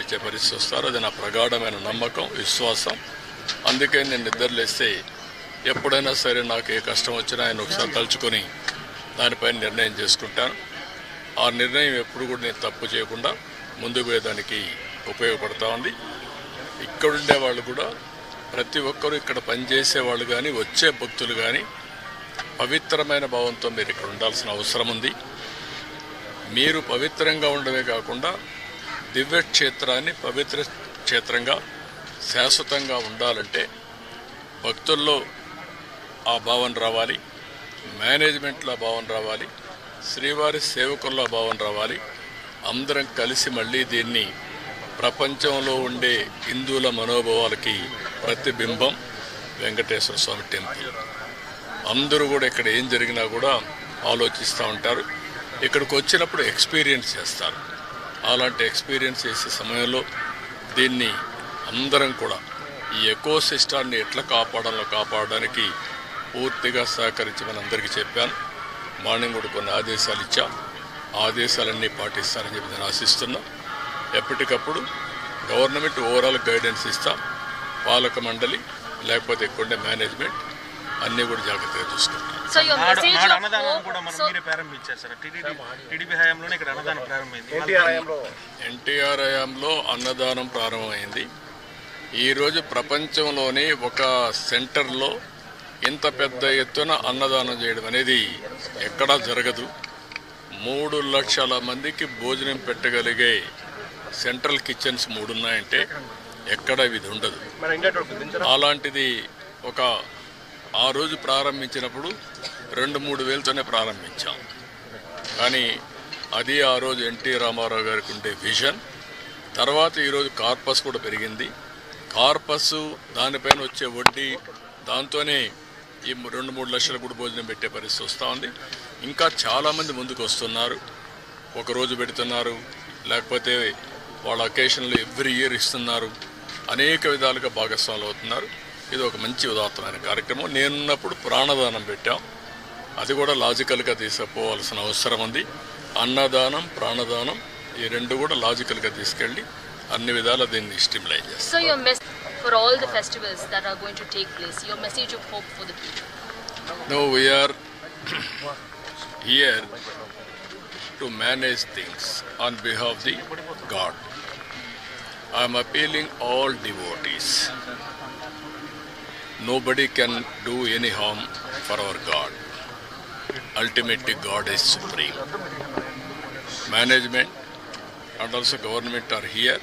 ఇచ్చే పరిస్థితి వస్తారు. అది నా ప్రగాఢమైన నమ్మకం, విశ్వాసం. అందుకే నేను నిద్రలేస్తే ఎప్పుడైనా సరే నాకు ఏ కష్టం వచ్చినా ఆయన ఒకసారి తలుచుకొని దానిపైన నిర్ణయం చేసుకుంటాను. ఆ నిర్ణయం ఎప్పుడు కూడా నేను తప్పు చేయకుండా ముందుకు పోయేదానికి ఉపయోగపడతా ఉంది. ఇక్కడుండే వాళ్ళు కూడా ప్రతి ఒక్కరూ ఇక్కడ పనిచేసే వాళ్ళు కానీ వచ్చే భక్తులు కానీ పవిత్రమైన భావంతో మీరు ఇక్కడ ఉండాల్సిన అవసరం ఉంది. మీరు పవిత్రంగా ఉండడమే కాకుండా దివ్యక్షేత్రాన్ని పవిత్ర క్షేత్రంగా శాశ్వతంగా ఉండాలంటే భక్తుల్లో ఆ భావన రావాలి, మేనేజ్మెంట్లో ఆ భావన రావాలి, శ్రీవారి సేవకుల్లో భావన రావాలి. అందరం కలిసి మళ్ళీ దీన్ని ప్రపంచంలో ఉండే హిందువుల మనోభావాలకి ప్రతిబింబం వెంకటేశ్వర స్వామి టెంపుల్. అందరూ కూడా ఇక్కడ ఏం జరిగినా కూడా ఆలోచిస్తూ ఉంటారు. ఇక్కడికి వచ్చినప్పుడు ఎక్స్పీరియన్స్ చేస్తారు. అలాంటి ఎక్స్పీరియన్స్ చేసే సమయంలో దీన్ని అందరం కూడా ఈ ఎకో సిస్టాన్ని ఎట్లా కాపాడడానికి పూర్తిగా సహకరించమని అందరికీ చెప్పాను. మార్నింగ్ కూడా కొన్ని ఆదేశాలు ఇచ్చా. ఆదేశాలన్నీ పాటిస్తారని చెప్పి నేను ఆశిస్తున్నా. ఎప్పటికప్పుడు గవర్నమెంట్ ఓవరాల్ గైడెన్స్ ఇస్తా. పాలక మండలి లేకపోతే ఇక్కడ మేనేజ్మెంట్ అన్నీ కూడా జాగ్రత్తగా చూసుకుంటాం. ఎన్టీఆర్ హయాంలో అన్నదానం ప్రారంభమైంది. ఈరోజు ప్రపంచంలోని ఒక సెంటర్లో ఇంత పెద్ద ఎత్తున అన్నదానం చేయడం అనేది ఎక్కడా జరగదు. 3 లక్షల మందికి భోజనం పెట్టగలిగే సెంట్రల్ కిచెన్స్ 3 ఉన్నాయంటే ఎక్కడ ఇది ఉండదు. అలాంటిది ఆ రోజు ప్రారంభించినప్పుడు 2-3 వేలతోనే ప్రారంభించాం. కానీ అది ఆ రోజు ఎన్టీ రామారావు గారికి ఉండే విజన్. తర్వాత ఈరోజు కార్పస్ కూడా పెరిగింది. కార్పస్ దానిపైన వచ్చే వడ్డీ దాంతోనే ఈ 2-3 లక్షల కూడా భోజనం పెట్టే పరిస్థితి వస్తూ ఉంది. ఇంకా చాలామంది ముందుకు వస్తున్నారు. ఒకరోజు పెడుతున్నారు, లేకపోతే వాళ్ళ అకేషన్లు ఎవ్రీ ఇయర్ ఇస్తున్నారు. అనేక విధాలుగా భాగస్వాములు అవుతున్నారు. ఇది ఒక మంచి ఉదాత్తమైన కార్యక్రమం. నేనున్నప్పుడు ప్రాణదానం పెట్టాం. అది కూడా లాజికల్గా తీసుకుపోవాల్సిన అవసరం ఉంది. అన్నదానం, ప్రాణదానం ఈ 2 కూడా లాజికల్గా తీసుకెళ్ళి అన్ని విధాలా దీన్ని స్టిమ్యులేట్ చేస్తాం. For all the festivals that are going to take place, your message of hope for the people? No, we are here to manage things on behalf of the God. I am appealing all devotees. Nobody can do any harm for our God. Ultimately, God is supreme. Management and also government are here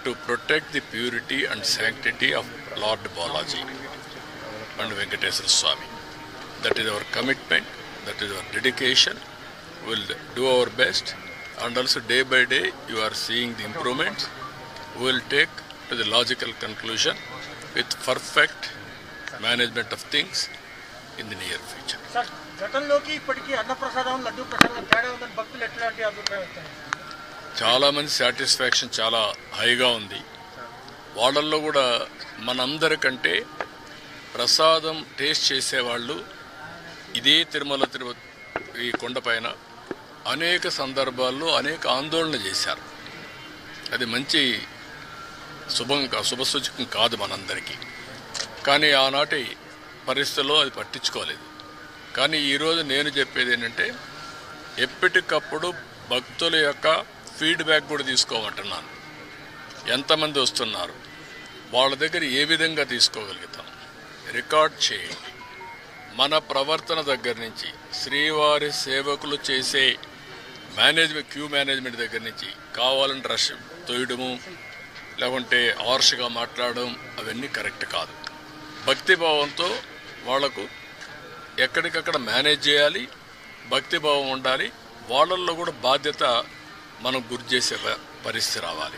to protect the purity and sanctity of Lord Balaji and Venkateswara Swami. That is our commitment, that is our dedication. We will do our best, and also day by day you are seeing the improvements. We will take to the logical conclusion with perfect management of things in the near future. Sir, గతంలోకి ఇప్పటికీ అన్న ప్రసాదం లడ్డు ప్రసాదం తేడా ఉందని భక్తులు ఎట్లాంటి అభిప్రాయం వస్తాయి? చాలామంది సాటిస్ఫాక్షన్ చాలా హైగా ఉంది. వాళ్ళల్లో కూడా మనందరికంటే ప్రసాదం టేస్ట్ చేసేవాళ్ళు ఇదే తిరుపతి ఈ కొండపైన అనేక సందర్భాల్లో అనేక ఆందోళన చేశారు. అది మంచి శుభసూచకం కాదు మనందరికీ. కానీ ఆనాటి పరిస్థితుల్లో అది పట్టించుకోలేదు. కానీ ఈరోజు నేను చెప్పేది ఏంటంటే ఎప్పటికప్పుడు భక్తుల యొక్క ఫీడ్బ్యాక్ కూడా తీసుకోమంటున్నాను. ఎంతమంది వస్తున్నారు, వాళ్ళ దగ్గర ఏ విధంగా తీసుకోగలుగుతాం రికార్డ్ చేయండి. మన ప్రవర్తన దగ్గర నుంచి శ్రీవారి సేవకులు చేసే క్యూ మేనేజ్మెంట్ దగ్గర నుంచి కావాలని రష్ తోయడము, లేకుంటే హార్ష్గా మాట్లాడడం అవన్నీ కరెక్ట్ కాదు. భక్తిభావంతో వాళ్లకు ఎక్కడికక్కడ మేనేజ్ చేయాలి, భక్తిభావం ఉండాలి. వాళ్ళల్లో కూడా బాధ్యత మనం గుర్తు చేసే పరిస్థితి రావాలి.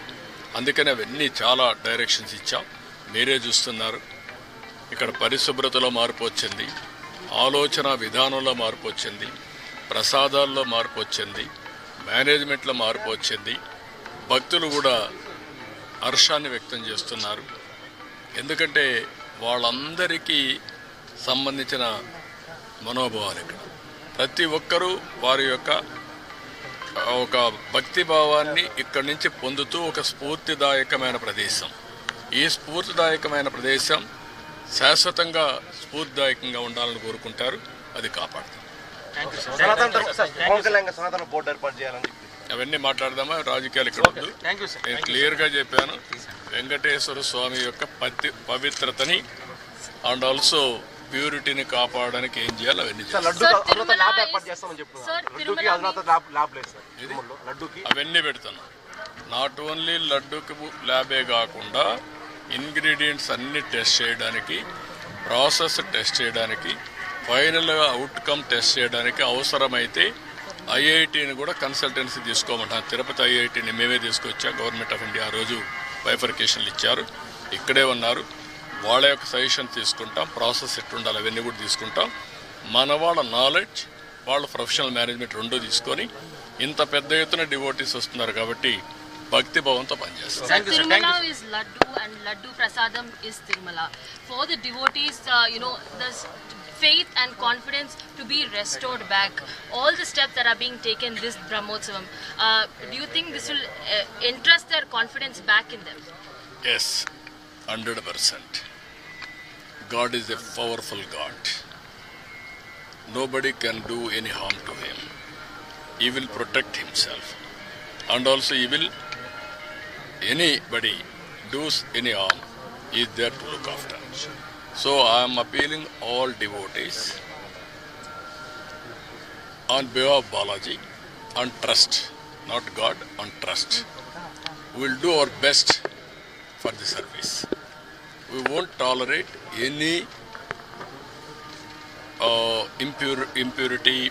అందుకని అవన్నీ చాలా డైరెక్షన్స్ ఇచ్చాం. మీరే చూస్తున్నారు. ఇక్కడ పరిశుభ్రతలో మార్పు వచ్చింది, ఆలోచన విధానంలో మార్పు వచ్చింది, ప్రసాదాల్లో మార్పు వచ్చింది, మేనేజ్మెంట్లో మార్పు వచ్చింది. భక్తులు కూడా హర్షాన్ని వ్యక్తం చేస్తున్నారు. ఎందుకంటే వాళ్ళందరికీ సంబంధించిన మనోభావాలు ఇక్కడ ప్రతి ఒక్కరూ వారి యొక్క ఒక భక్తి భావాన్ని ఇక్కడి నుంచి పొందుతూ ఒక స్ఫూర్తిదాయకమైన ప్రదేశం. ఈ స్ఫూర్తిదాయకమైన ప్రదేశం శాశ్వతంగా స్ఫూర్తిదాయకంగా ఉండాలని కోరుకుంటారు. అది కాపాడుతాం. సనాతన బోర్డు ఏర్పాటు చేయాలని అవన్నీ మాట్లాడదామా, రాజకీయాలు ఇక్కడ వద్దు. నేను క్లియర్గా చెప్పాను, వెంకటేశ్వర స్వామి యొక్క పవిత్రతని అండ్ ఆల్సో ప్యూరిటీని కాపాడడానికి ఏం చేయాలి అవన్నీ అవన్నీ పెడుతున్నాం. నాట్ ఓన్లీ లడ్డూకి ల్యాబే కాకుండా ఇంగ్రీడియంట్స్ అన్ని టెస్ట్ చేయడానికి, ప్రాసెస్ టెస్ట్ చేయడానికి, ఫైనల్గా అవుట్కమ్ టెస్ట్ చేయడానికి అవసరమైతే ఐఐటిని కూడా కన్సల్టెన్సీ తీసుకోమంటాను. తిరుపతి ఐఐటిని మేమే తీసుకొచ్చాం. గవర్నమెంట్ ఆఫ్ ఇండియా ఆ రోజు బైఫర్కేషన్లు ఇచ్చారు, ఇక్కడే ఉన్నారు. వాళ్ళ యొక్క సజెషన్ తీసుకుంటాం, ప్రాసెస్ ఎట్లుండాలి అవన్నీ కూడా తీసుకుంటాం. మన వాళ్ళ నాలెడ్జ్, వాళ్ళ ప్రొఫెషనల్ మేనేజ్మెంట్ రెండూ తీసుకొని ఇంత పెద్ద ఎత్తున డివోటీస్ వస్తున్నారు కాబట్టి భక్తి భావంతో పనిచేస్తాం. Tirumala is Laddu and Laddu Prasadam is Tirumala. For the devotees, there's faith and confidence to be restored back. All the steps that are being taken this Brahmotsavam, do you think this will entrust their confidence back in them? Yes, 100%. God is a powerful God. Nobody can do any harm to him. He will protect himself. And also he will, anybody does any harm, he is there to look after. So I am appealing all devotees on behalf of Balaji, on trust, not God, on trust. We will do our best for the service. We won't tolerate any impurity,